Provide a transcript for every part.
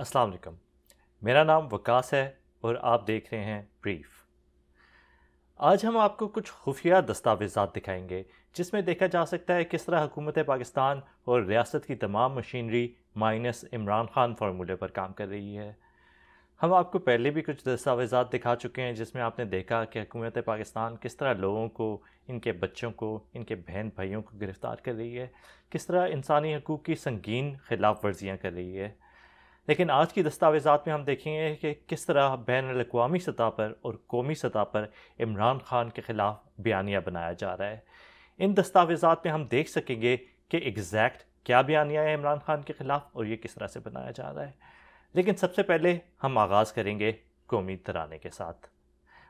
अस्सलाम वालेकुम। मेरा नाम वकास है और आप देख रहे हैं ब्रीफ। आज हम आपको कुछ खुफिया दस्तावेज़ात दिखाएंगे जिसमें देखा जा सकता है किस तरह हुकूमत पाकिस्तान और रियासत की तमाम मशीनरी माइनस इमरान खान फार्मूले पर काम कर रही है। हम आपको पहले भी कुछ दस्तावेज़ात दिखा चुके हैं जिसमें आपने देखा कि हुकूमत पाकिस्तान किस तरह लोगों को, इनके बच्चों को, इनके बहन भाइयों को गिरफ़्तार कर रही है, किस तरह इंसानी हकूक़ की संगीन खिलाफ वर्जियाँ कर रही है। लेकिन आज की दस्तावेज़ात में हम देखेंगे कि किस तरह बैनुल-अक़वामी सतह पर और कौमी सतह पर इमरान खान के ख़िलाफ़ बयानिया बनाया जा रहा है। इन दस्तावेज़ात में हम देख सकेंगे कि एग्जैक्ट क्या बयानिया है इमरान खान के ख़िलाफ़ और ये किस तरह से बनाया जा रहा है। लेकिन सबसे पहले हम आगाज़ करेंगे कौमी तराने के साथ।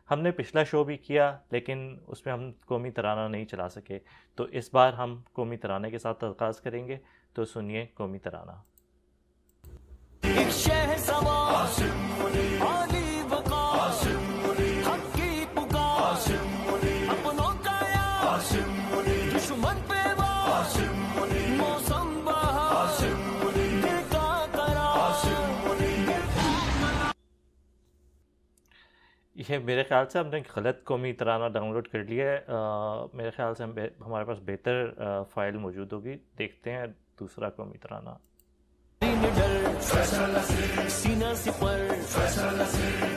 हमने पिछला शो भी किया लेकिन उसमें हम कौमी तराना नहीं चला सके, तो इस बार हम कौमी तराने के साथ आगाज़ करेंगे। तो सुनिए कौमी तराना। ये मेरे ख़्याल से हमने गलत कौमी तराना डाउनलोड कर लिया है। मेरे ख़्याल से हमारे पास बेहतर फ़ाइल मौजूद होगी। देखते हैं दूसरा कौमी तराना। सीना सिपर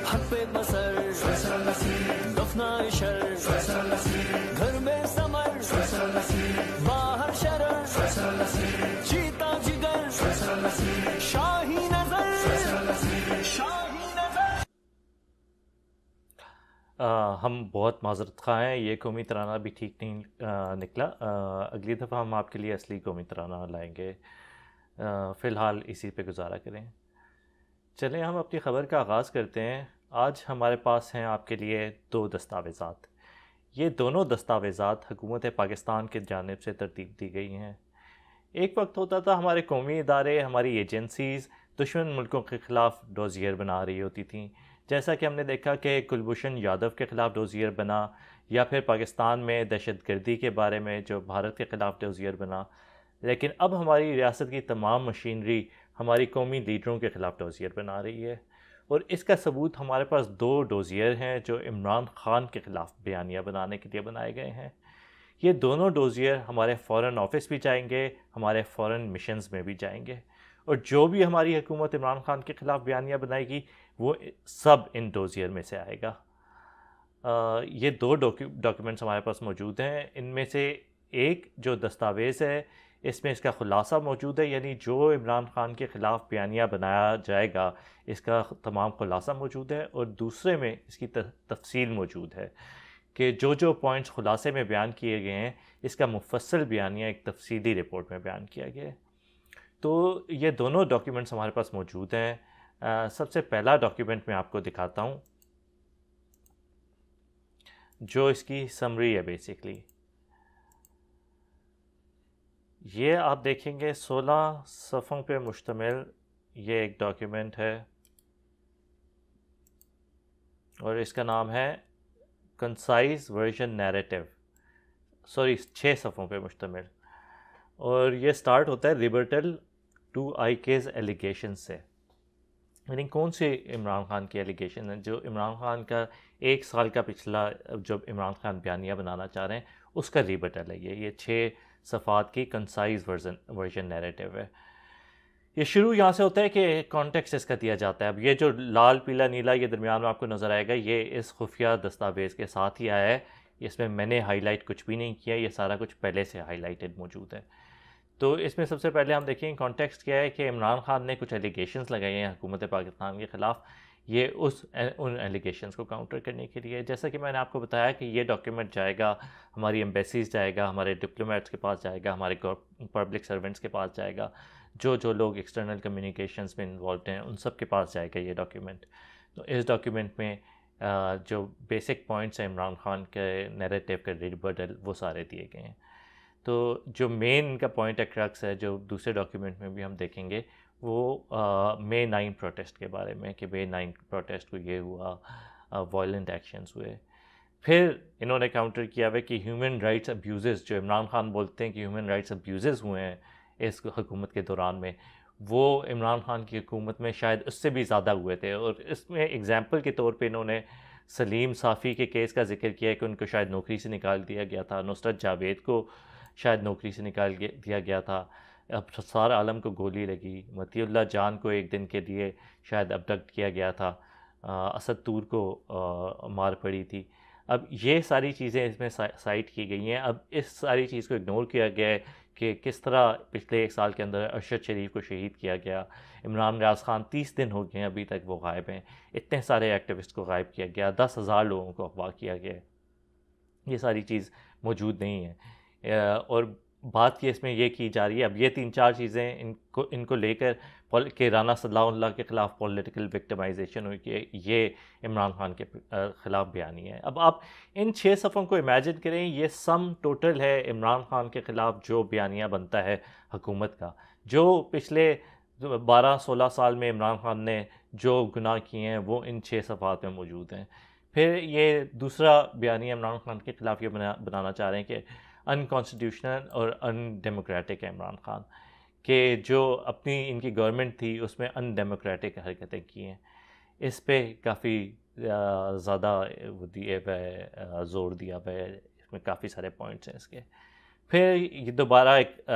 हक पे बसर घर में समर बाहर शरर चीता जिगर शाही नजर हम बहुत माजरत खा हैं, ये कौमी तराना भी ठीक नहीं निकला। अगली दफ़ा हम आपके लिए असली कौमी तराना लाएंगे। फ़िलहाल इसी पे गुजारा करें। चलें हम अपनी ख़बर का आगाज़ करते हैं। आज हमारे पास हैं आपके लिए दो दस्तावेज़ात। ये दोनों दस्तावेज़ात हुकूमत पाकिस्तान की जानिब से तरतीब दी गई हैं। एक वक्त होता था हमारे कौमी इदारे, हमारी एजेंसीज़ दुश्मन मुल्कों के ख़िलाफ़ डोज़ियर बना रही होती थीं। जैसा कि हमने देखा कि कुलभूषण यादव के ख़िलाफ़ डोज़ियर बना, या फिर पाकिस्तान में दहशतगर्दी के बारे में जो भारत के ख़िलाफ़ डोज़ियर बना। लेकिन अब हमारी रियासत की तमाम मशीनरी हमारी कौमी लीडरों के ख़िलाफ़ डोज़ियर बना रही है, और इसका सबूत हमारे पास दो डोज़ियर हैं जो इमरान खान के ख़िलाफ़ बयानिया बनाने के लिए बनाए गए हैं। ये दोनों डोज़ियर हमारे फ़ॉरेन ऑफिस भी जाएंगे, हमारे फ़ॉरेन मिशंस में भी जाएंगे, और जो भी हमारी हुकूमत इमरान खान के ख़िलाफ़ बयानिया बनाएगी वो सब इन डोज़ियर में से आएगा। ये दो डॉक्यूमेंट्स हमारे पास मौजूद हैं। इनमें से एक जो दस्तावेज़ है इसमें इसका ख़ुलासा मौजूद है, यानी जो इमरान खान के ख़िलाफ़ बयानिया बनाया जाएगा इसका तमाम ख़ुलासा मौजूद है, और दूसरे में इसकी तफसील मौजूद है कि जो जो पॉइंट्स ख़ुलासे में बयान किए गए हैं इसका मुफस्सल बयानिया एक तफसीली रिपोर्ट में बयान किया गया है। तो ये दोनों डॉक्यूमेंट्स हमारे पास मौजूद हैं। सबसे पहला डॉक्यूमेंट मैं आपको दिखाता हूँ जो इसकी समरी है। बेसिकली ये आप देखेंगे 16 सफ़ों पे मुश्तमिल ये एक डॉक्यूमेंट है, और इसका नाम है कंसाइज वर्जन नैरेटिव। 6 सफ़ों पे मुश्तमिल, और ये स्टार्ट होता है रिबर्टल टू IK's एलिगेशन से। यानी कौन से इमरान खान की एलिगेशन है? जो इमरान खान का 1 साल का पिछला जो इमरान खान बयानिया बनाना चाह रहे हैं उसका रिबर्टल है ये 6 सफ़ात की कंसाइज वर्जन नैरेटिव है। ये शुरू यहाँ से होता है कि कॉन्टेक्स्ट इसका दिया जाता है। अब ये जो लाल पीला नीला ये दरमियान में आपको नज़र आएगा, ये इस खुफिया दस्तावेज़ के साथ ही आया है। इसमें मैंने हाईलाइट कुछ भी नहीं किया, ये सारा कुछ पहले से हाईलाइटेड मौजूद है। तो इसमें सबसे पहले हम देखेंगे कॉन्टेक्स्ट क्या है कि इमरान खान ने कुछ एलिगेशंस लगाए हैं हुकूमत पाकिस्तान के ख़िलाफ़। ये उन एलिगेशंस को काउंटर करने के लिए, जैसा कि मैंने आपको बताया कि ये डॉक्यूमेंट जाएगा हमारी एम्बेसीज़ जाएगा, हमारे डिप्लोमेट्स के पास जाएगा, हमारे पब्लिक सर्वेंट्स के पास जाएगा, जो लोग एक्सटर्नल कम्युनिकेशंस में इन्वॉल्व हैं उन सब के पास जाएगा ये डॉक्यूमेंट। तो इस डॉक्यूमेंट में जो बेसिक पॉइंट्स हैं इमरान खान के नैरेटिव के रिबर्टल वो सारे दिए गए हैं। तो जो मेन इनका पॉइंट है, क्रक्स है, जो दूसरे डॉक्यूमेंट में भी हम देखेंगे वो May 9 प्रोटेस्ट के बारे में कि May 9 प्रोटेस्ट को ये हुआ, वायलेंट एक्शंस हुए। फिर इन्होंने काउंटर किया हुआ कि ह्यूमन राइट्स अब्यूज़, जो इमरान खान बोलते हैं कि ह्यूमन राइट्स अब्यूज़ हुए हैं इस हुकूमत के दौरान में, وہ عمران خان کی حکومت میں شاید اس سے بھی زیادہ ہوئے تھے. اور اس میں اگزامپل کے طور پہ انہوں نے سلیم صافی کے کیس کا ذکر کیا کہ ان کو شاید نوکری سے نکال دیا گیا تھا, نصرت جاوید کو شاید نوکری سے نکال دیا گیا تھا, اب سار عالم کو گولی لگی, مطیع اللہ جان کو ایک دن کے لیے شاید ابڈکٹ کیا گیا تھا, اسد طور کو مار پڑی تھی. اب یہ ساری چیزیں اس میں سائٹ کی گئی ہیں. اب اس ساری چیز کو اگنور کیا گیا ہے کہ کس طرح پچھلے 1 سال کے اندر ارشد شریف کو شہید کیا گیا, عمران ریاض خان 30 دن ہو گئے ہیں ابھی تک وہ غائب ہیں, اتنے سارے ایکٹیوسٹ کو غائب کیا گیا, 10,000 لوگوں کو اغوا کیا گیا. یہ ساری چیز موجود نہیں ہے. اور بات کی اس میں یہ کی جا رہی ہے, اب یہ 3-4 چیزیں ان کو لے کر کہ رانا صلی اللہ کے خلاف پولیٹیکل وکٹمائزیشن ہوئی کہ یہ عمران خان کے خلاف بیانی ہے. اب آپ ان 6 صفحوں کو امیجن کریں, یہ سم ٹوٹل ہے عمران خان کے خلاف جو بیانیہ بنتا ہے حکومت کا, جو پچھلے 12-16 سال میں عمران خان نے جو گناہ کیے ہیں وہ ان 6 صفحات میں موجود ہیں. پھر یہ دوسرا بیانیہ عمران خان کے خلاف یہ بنانا چاہ رہے ہیں کہ ان کانسٹیٹیوشنل اور ان ڈیموکریٹک ہے عمران خان, کہ جو اپنی ان کی گورنمنٹ تھی اس میں ان ڈیموکریٹک حرکتیں کی ہیں. اس پہ کافی زیادہ زور دیا ہوا ہے, اس میں کافی سارے پوائنٹس ہیں اس کے. پھر یہ دوبارہ ایک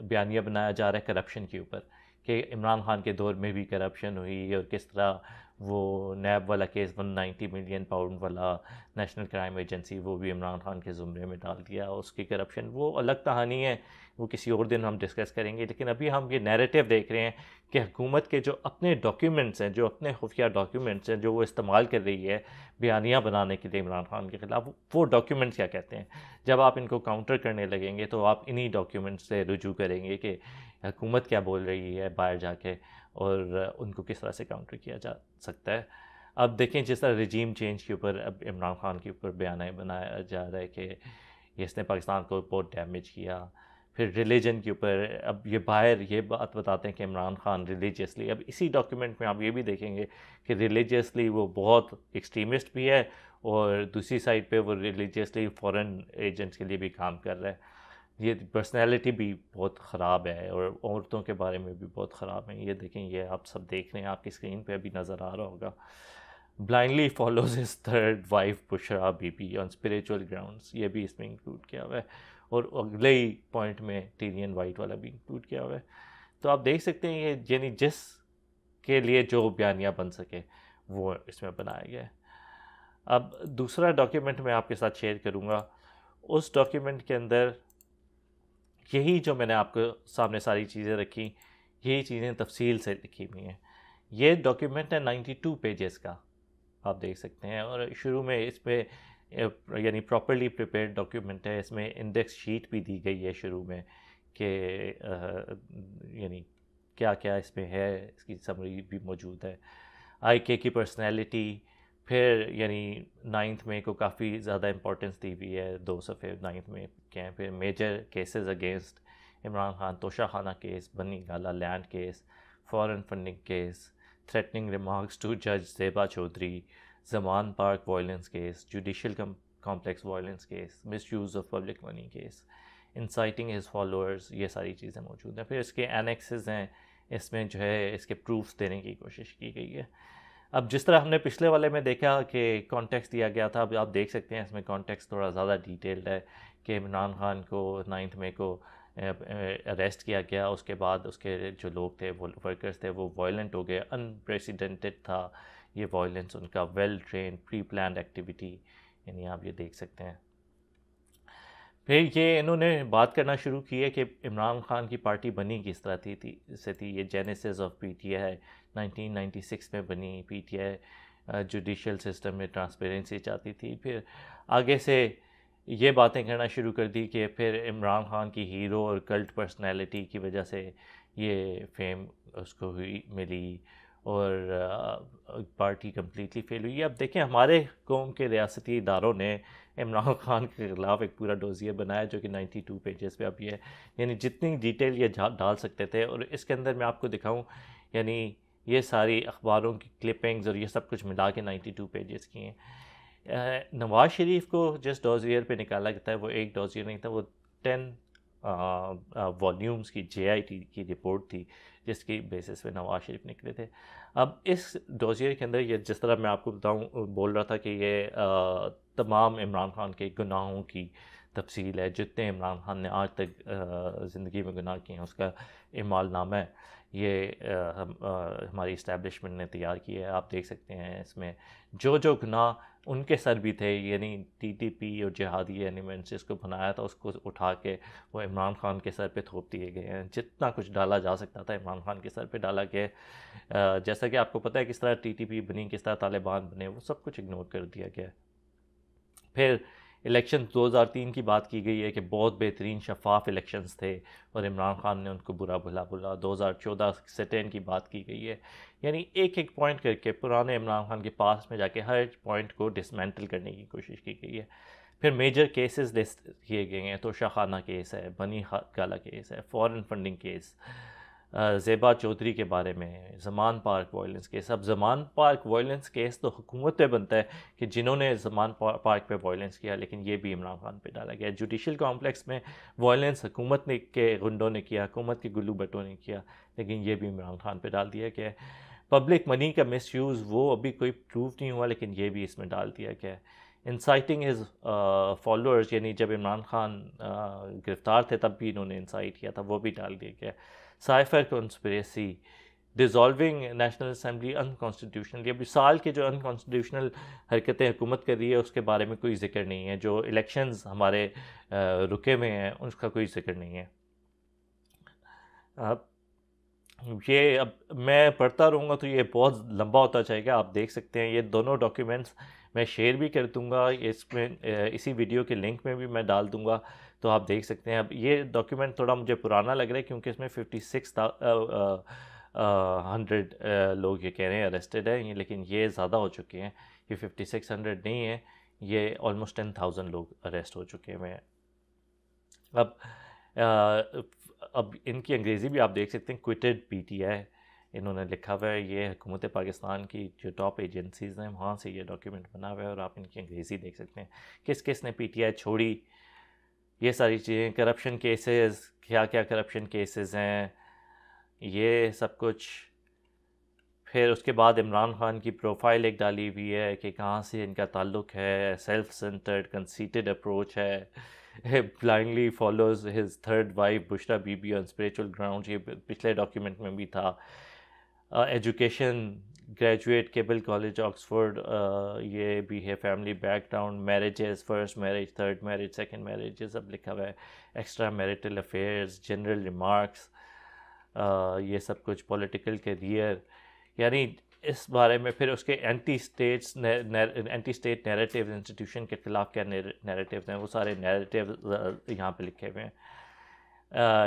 بیانیہ بنایا جا رہا ہے کرپشن کے اوپر کہ عمران خان کے دور میں بھی کرپشن ہوئی اور کس طرح وہ نیب والا کیس 190 ملین پاؤنڈ والا نیشنل کرائم ایجنسی وہ بھی عمران خان کے زمرے میں ڈال دیا, اس کی کرپشن وہ الگ کہانی ہے, وہ کسی اور دن ہم ڈسکس کریں گے. لیکن ابھی ہم یہ نیریٹو دیکھ رہے ہیں کہ حکومت کے جو اپنے ڈاکیومنٹس ہیں, جو اپنے خفیہ ڈاکیومنٹس ہیں جو وہ استعمال کر رہی ہے بیانیہ بنانے کے لیے عمران خان کے خلاف, وہ ڈاکیومنٹس کیا کہتے ہیں. جب آپ ان کو کاؤنٹر کرنے لگیں گے تو آپ انہی ڈاکیومنٹس سے رجوع کریں گے کہ حکومت کیا بول رہی ہے باہر جا کے, اور ان کو کس طرح سے کاؤنٹر کیا جا سکتا ہے. اب دیکھیں جس طرح رجیم چینج کے اوپر اب عمران خان کے اوپر بیانیہ بنایا جا رہا ہے کہ اس نے پاکستان کو بہت ڈیمیج کیا. پھر ریلیجن کے اوپر اب یہ باہر یہ بات بتاتے ہیں کہ عمران خان ریلیجیسلی, اب اسی ڈاکیومنٹ میں آپ یہ بھی دیکھیں گے کہ ریلیجیسلی وہ بہت ایکسٹریمسٹ بھی ہے, اور دوسری سائڈ پہ وہ ریلیجیسلی فورن ایجنٹس کے لیے بھی کام کر رہا ہے. یہ پرسنالٹی بھی بہت خراب ہے, اور عورتوں کے بارے میں بھی بہت خراب ہیں. یہ دیکھیں, یہ آپ سب دیکھ رہے ہیں, آپ کی اسکرین پہ ابھی نظر آ رہا ہوگا. Blindly follows his third wife Bushra Bibi on spiritual grounds, یہ بھی اس میں انکلوڈ کیا ہوا ہے, اور اگلے ہی پوائنٹ میں ٹیرین وائٹ والا بھی انکلوڈ کیا ہوا ہے. تو آپ دیکھ سکتے ہیں یہ یعنی جس کے لیے جو بیانیہ بن سکے وہ اس میں بنایا گیا ہے. اب دوسرا ڈاکیومنٹ میں آپ کے ساتھ شیئر کروں گا. اس ڈاکیومنٹ کے اندر یہی جو میں نے آپ کو سامنے ساری چیزیں رکھی, یہی چیزیں تفصیل سے لکھی ہوئی ہیں. یہ ڈاکیومنٹ ہے 92 پیجز کا, آپ دیکھ سکتے ہیں, اور شروع میں اس پہ یعنی پراپرلی پریپیئرڈ ڈاکیومنٹ ہے. اس میں انڈیکس شیٹ بھی دی گئی ہے شروع میں کہ یعنی کیا کیا اس میں ہے, اس کی سمری بھی موجود ہے. آئی کے کی پرسنالٹی, پھر یعنی 9 مئی کو کافی زیادہ امپورٹنس دی ہوئی ہے, 2 صفحے 9 مئی کے ہیں. پھر major cases against Imran Khan, Toshakhana case, Bani Gala land case, foreign funding case, threatening remarks to جج Zeba Chaudhry, Zaman Park violence case, judicial complex violence case, misuse of public money case, inciting his followers, یہ ساری چیزیں موجود ہیں. پھر اس کے اینیکسز ہیں, اس میں جو ہے اس کے پروفس دینے کی کوشش کی گئی ہے. اب جس طرح ہم نے پچھلے والے میں دیکھا کہ کانٹیکس دیا گیا تھا, اب آپ دیکھ سکتے ہیں اس میں کانٹیکس تھوڑا زیادہ ڈیٹیلڈ ہے کہ عمران خان کو 9 مئی کو اریسٹ کیا گیا, اس کے بعد اس کے جو لوگ تھے وہ ورکرز تھے وہ وائلنٹ ہو گئے, انپریسیڈنٹڈ تھا یہ وائلنس, ان کا ویل ٹرینڈ پری پلانڈ ایکٹیویٹی, یعنی آپ یہ دیکھ سکتے ہیں. پھر یہ انہوں نے بات کرنا شروع کی ہے کہ عمران خان کی پارٹی بنی کس طرح تھی. یہ Genesis of P T I 1996 میں بنی. P T I judicial system میں ٹرانسپیرنسی چاہتی تھی. پھر آگے سے یہ باتیں کرنا شروع کر دی کہ پھر عمران خان کی ہیرو اور کلٹ پرسنالٹی کی وجہ سے یہ فیم اس کو ملی, اور پارٹی کمپلیٹلی فیل ہوئی. اب دیکھیں ہمارے قوم کے ریاستی اداروں نے عمران خان کے خلاف ایک پورا ڈوزیے بنایا جو کہ 92 پیجز پہ اب یہ یعنی جتنی ڈیٹیل یہ ڈال سکتے تھے. اور اس کے اندر میں آپ کو دکھاؤں یعنی یہ ساری اخباروں کی کلپنگز اور یہ سب کچھ ملا کے 92 پیجز کی ہیں. نواز شریف کو جس ڈوزیئر پہ نکالا گیا تھا وہ ایک ڈوزیئر نہیں تھا, وہ 10 वॉल्यूम्स की JIT की रिपोर्ट थी जिसकी बेसिस पे नवाज शरीफ निकले थे। अब इस डोसियर के अंदर ये जिस तरह मैं आपको बताऊं बोल रहा था कि ये तमाम इमरान खान के गुनाहों की तफसील है, जितने इमरान खान ने आज तक ज़िंदगी में गुनाह किए हैं उसका इमालनामा है, ये हमारी इस्टेब्लिशमेंट ने तैयार किया है। आप देख सकते हैं इसमें जो जो गुनाह उनके सर भी थे, यानी TTP और जिहादी एलिमेंट्स जिसको बनाया था उसको उठा के वो इमरान खान के सर पे थोप दिए गए हैं। जितना कुछ डाला जा सकता था इमरान खान के सर पे डाला गया। जैसा कि आपको पता है किस तरह TTP बनी, किस तरह तालिबान बने, वो सब कुछ इग्नोर कर दिया गया। फिर इलेक्शन 2003 की बात की गई है कि बहुत बेहतरीन शफाफ इलेक्शंस थे और इमरान खान ने उनको बुरा भला बोला। 2014 सिट-इन की बात की गई है। यानी एक एक पॉइंट करके पुराने इमरान खान के पास में जाके हर पॉइंट को डिसमेंटल करने की कोशिश की गई है। फिर मेजर केसेस लिस्ट किए गए हैं, तो शाखाना केस है, बनी गाला केस है, foreign funding case, Zeba Chaudhry के बारे में, ज़मान पार्क वायलेंस केस। अब ज़मान पार्क वायलेंस केस तो हुकूमत पे बनता है कि जिन्होंने ज़मान पार्क पे वायलेंस किया, लेकिन ये भी इमरान खान पे डाला गया। जुडिशल कॉम्प्लेक्स में वायलेंस हुकूमत ने के गुंडों ने किया, हुकूमत के गुल्लू बटों ने किया, लेकिन ये भी इमरान खान पे डाल दिया गया। पब्लिक मनी का मिस यूज़ वो अभी कोई प्रूव नहीं हुआ, लेकिन ये भी इसमें डाल दिया गया। इंसाइटिंग हिज फॉलोअर्स, यानी जब इमरान खान गिरफ़्तार थे तब भी इन्होंने इंसाइट किया था, वो भी डाल दिया गया। Cipher conspiracy, dissolving national assembly unconstitutionally. अभी साल के जो अनकॉन्स्टिट्यूशनल हरकतें हुकूमत कर रही है उसके बारे में कोई ज़िक्र नहीं है। जो इलेक्शंस हमारे रुके में हैं उसका कोई ज़िक्र नहीं है। ये अब मैं पढ़ता रहूँगा तो ये बहुत लंबा होता जाएगा। आप देख सकते हैं ये दोनों डॉक्यूमेंट्स मैं शेयर भी कर दूँगा, इसमें इसी वीडियो के लिंक में भी मैं डाल दूँगा, तो आप देख सकते हैं। अब ये डॉक्यूमेंट थोड़ा मुझे पुराना लग रहा है क्योंकि इसमें 5600 लोग ये कह रहे हैं अरेस्टेड हैं, लेकिन ये ज़्यादा हो चुके हैं। ये 5600 नहीं है, ये ऑलमोस्ट 10,000 लोग अरेस्ट हो चुके हैं। अब इनकी अंग्रेज़ी भी आप देख सकते हैं, क्विटेड PTI इन्होंने लिखा हुआ है। ये हुकूमत पाकिस्तान की जो टॉप एजेंसीज़ हैं वहाँ से ये डॉक्यूमेंट बना हुआ है और आप इनकी अंग्रेज़ी देख सकते हैं किस किस ने PTI छोड़ी, ये सारी चीज़ें, करप्शन केसेस, क्या क्या करप्शन केसेस हैं, ये सब कुछ। फिर उसके बाद इमरान खान की प्रोफाइल एक डाली हुई है कि कहाँ से इनका ताल्लुक़ है, सेल्फ सेंटर्ड कंसीटेड अप्रोच है, blindly follows his third wife Bushra Bibi on spiritual ground, ये पिछले डॉक्यूमेंट में भी था। Education, graduate Keble college Oxford, ये भी है। Family background, marriages, first marriage, third marriage, second marriage, ये सब लिखा हुआ है। Extra marital affairs, general remarks, ये सब कुछ। पॉलिटिकल करियर, यानी इस बारे में। फिर उसके एंटी स्टेट नैरेटिव, इंस्टीट्यूशन के ख़िलाफ़ क्या नैरेटिव्स हैं, वो सारे नैरेटिव यहाँ पे लिखे हुए हैं।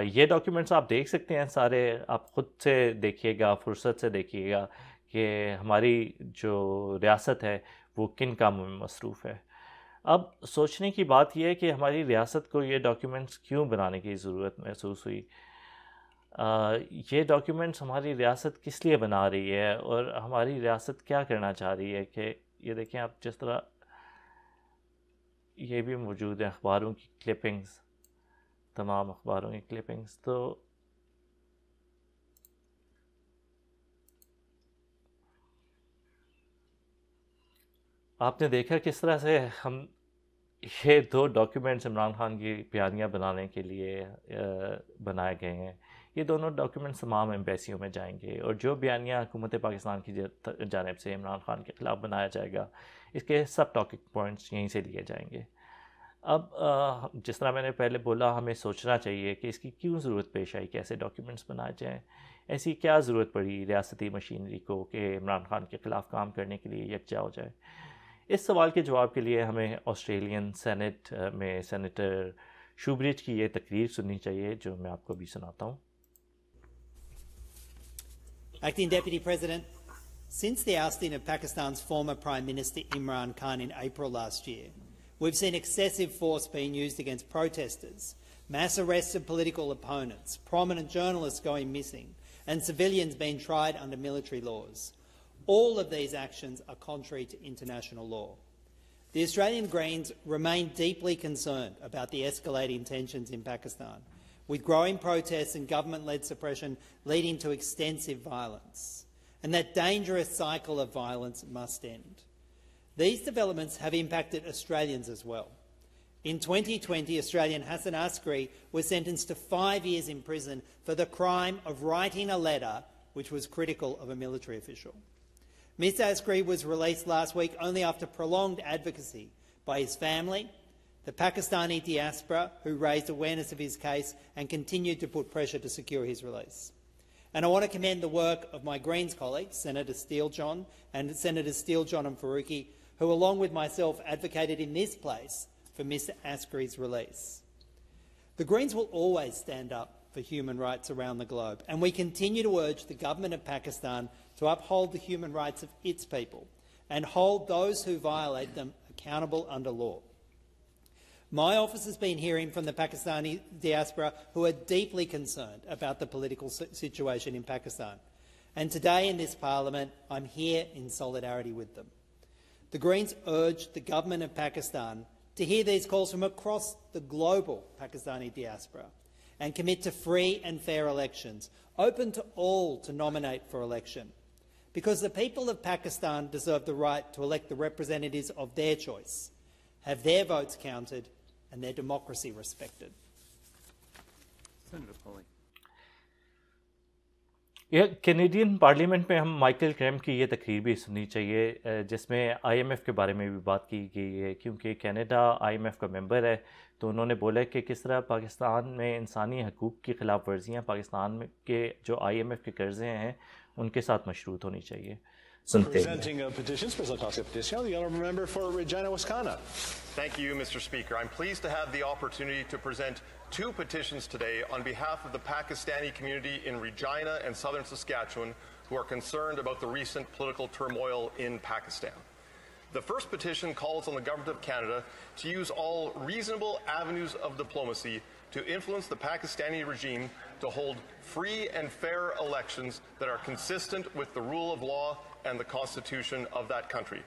ये डॉक्यूमेंट्स आप देख सकते हैं सारे, आप ख़ुद से देखिएगा, फुर्सत से देखिएगा कि हमारी जो रियासत है वो किन कामों में मसरूफ़ है। अब सोचने की बात यह है कि हमारी रियासत को ये डॉक्यूमेंट्स क्यों बनाने की ज़रूरत महसूस हुई। ये डॉक्यूमेंट्स हमारी रियासत किस लिए बना रही है और हमारी रियासत क्या करना चाह रही है। कि ये देखें आप, जिस तरह ये भी मौजूद है अखबारों की क्लिपिंग्स, तमाम अखबारों की क्लिपिंग्स। तो आपने देखा किस तरह से हम ये दो डॉक्यूमेंट्स इमरान खान की बयानियाँ बनाने के लिए बनाए गए हैं। ये दोनों डॉक्यूमेंट्स तमाम एम्बेसियों में जाएंगे और जो बयानियाँ हुकूमत पाकिस्तान की जानिब से इमरान खान के ख़िलाफ़ बनाया जाएगा, इसके सब टॉकिंग पॉइंट्स यहीं से लिए जाएंगे। अब जिस तरह मैंने पहले बोला, हमें सोचना चाहिए कि इसकी क्यों ज़रूरत पेश आई, कैसे डॉक्यूमेंट्स बनाए जाएँ, ऐसी क्या ज़रूरत पड़ी रियासती मशीनरी को कि इमरान खान के ख़िलाफ़ काम करने के लिए यकजा हो जाए। इस सवाल के जवाब के लिए हमें ऑस्ट्रेलियन सेनेट में सेनेटर शूब्रिज की ये तकरीर सुननी चाहिए, जो मैं आपको भी सुनाता हूँ। Acting Deputy President, since the ousting of Pakistan's former Prime Minister Imran Khan in April last year, we've seen excessive force being used against protesters, mass arrests of political opponents, prominent journalists going missing, and civilians being tried under military laws. All of these actions are contrary to international law. The Australian Greens remain deeply concerned about the escalating tensions in Pakistan with growing protests and government-led suppression leading to extensive violence. And that dangerous cycle of violence must end. These developments have impacted Australians as well. In 2020, Australian Hassan Askari was sentenced to 5 years in prison for the crime of writing a letter which was critical of a military official. Mr Askari was released last week only after prolonged advocacy by his family, the Pakistani diaspora, who raised awareness of his case and continued to put pressure to secure his release. And I want to commend the work of my Greens colleagues, Senator Steele-John and Senators Steele-John and Faruqi, who along with myself advocated in this place for Mr Askari's release. The Greens will always stand up for human rights around the globe, and we continue to urge the government of Pakistan to uphold the human rights of its people and hold those who violate them accountable under law. My office has been hearing from the Pakistani diaspora who are deeply concerned about the political situation in Pakistan. And today in this parliament, I'm here in solidarity with them. The Greens urge the government of Pakistan to hear these calls from across the global Pakistani diaspora and commit to free and fair elections, open to all to nominate for election. Because the people of Pakistan deserve the right to elect the representatives of their choice, have their votes counted and their democracy respected. Senator Pauly. Canadian parliament में हम Michael cram की ये तकरीर भी सुननी चाहिए जिसमें IMF के बारे में भी बात की गई है, क्योंकि कनाडा आईएमएफ का मेंबर है। तो उन्होंने बोला कि किस तरह पाकिस्तान में इंसानी हकूक़ की ख़िलाफ़ वर्जियाँ पाकिस्तान के जो आईएमएफ के कर्ज़े हैं उनके साथ मशरूत होनी चाहिए। Presenting petitions, the honourable member for Regina, Wisconsin. Thank you, Mr. Speaker. I'm pleased to have the opportunity to present 2 petitions today on behalf of the Pakistani community in Regina and southern Saskatchewan who are concerned about the recent political turmoil in Pakistan. The first petition calls on the Government of Canada to use all reasonable avenues of diplomacy to influence the Pakistani regime to hold free and fair elections that are consistent with the rule of law and the Constitution of that country.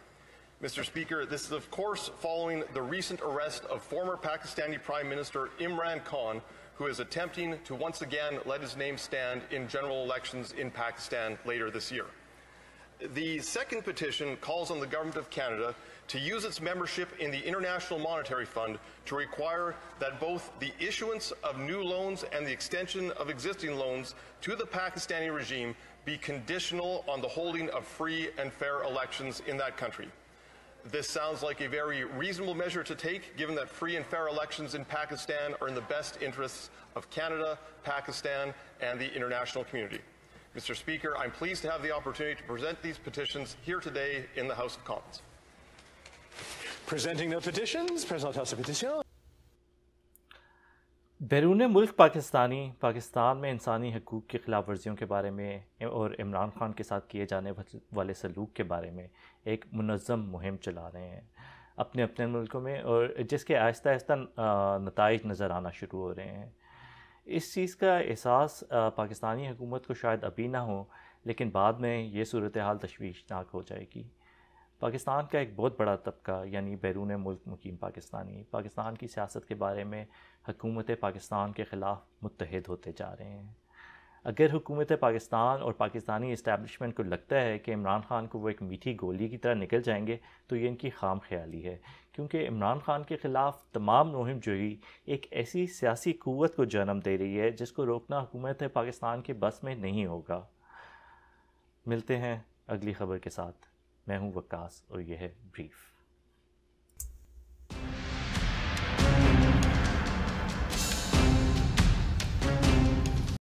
Mr. Speaker, this is of course following the recent arrest of former Pakistani Prime Minister Imran Khan, who is attempting to once again let his name stand in general elections in Pakistan later this year. The second petition calls on the Government of Canada to use its membership in the International Monetary Fund to require that both the issuance of new loans and the extension of existing loans to the Pakistani regime be conditional on the holding of free and fair elections in that country. This sounds like a very reasonable measure to take, given that free and fair elections in Pakistan are in the best interests of Canada, Pakistan, and the international community. Mr. Speaker, I'm pleased to have the opportunity to present these petitions here today in the House of Commons. Presenting the petitions, President House of Petitions. बैरून मुल्क पाकिस्तान में इंसानी हकूक़ की ख़िलाफ़ वर्जियों के बारे में और इमरान खान के साथ किए जाने वाले सलूक के बारे में एक मुनज़्ज़म मुहिम चला रहे हैं अपने अपने मुल्कों में, और जिसके आहिस्ता आहिस्ता नताइज नज़र आना शुरू हो रहे हैं। इस चीज़ का एहसास पाकिस्तानी हुकूमत को शायद अभी ना हो, लेकिन बाद में ये सूरत हाल तशवीशनाक हो जाएगी। पाकिस्तान का एक बहुत बड़ा तबका यानी बैरून मुल्क मुकीम पाकिस्तान की सियासत के बारे में हुकूमत पाकिस्तान के ख़िलाफ़ मुत्तहिद होते जा रहे हैं। अगर हुकूमत पाकिस्तान और पाकिस्तानी इस्टेब्लिशमेंट को लगता है कि इमरान खान को वो एक मीठी गोली की तरह निकल जाएंगे, तो ये इनकी खाम ख्याली है, क्योंकि इमरान खान के ख़िलाफ़ तमाम मुहिम जोही एक ऐसी सियासी क़ुव्वत को जन्म दे रही है जिसको रोकना हुकूमत पाकिस्तान के बस में नहीं होगा। मिलते हैं अगली ख़बर के साथ। मैं हूँ वक्कास और यह है ब्रीफ।